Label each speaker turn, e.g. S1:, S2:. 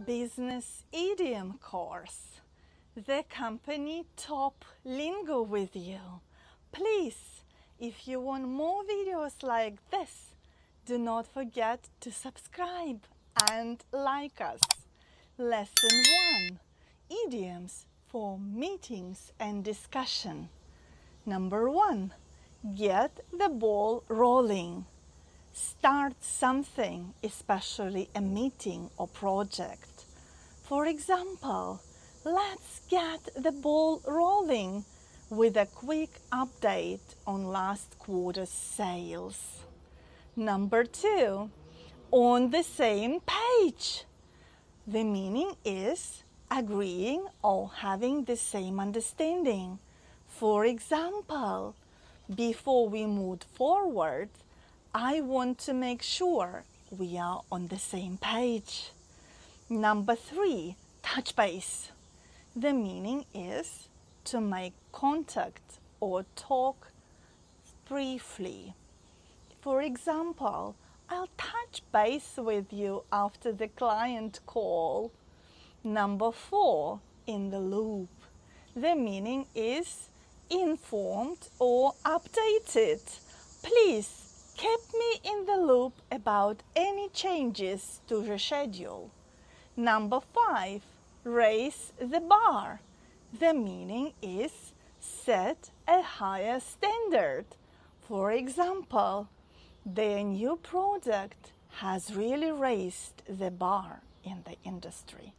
S1: Business Idiom course, the company toplingo with you. Please, if you want more videos like this, do not forget to subscribe and like us. Lesson 1. Idioms for meetings and discussion. Number 1. Get the ball rolling. Start something, especially a meeting or project. For example, let's get the ball rolling with a quick update on last quarter's sales. Number 2, on the same page. The meaning is agreeing or having the same understanding. For example, before we move forward, I want to make sure we are on the same page. Number 3, touch base. The meaning is to make contact or talk briefly. For example, I'll touch base with you after the client call. Number 4, in the loop. The meaning is informed or updated. Please keep me in the loop about any changes to your schedule. Number 5, raise the bar. The meaning is set a higher standard. For example, their new product has really raised the bar in the industry.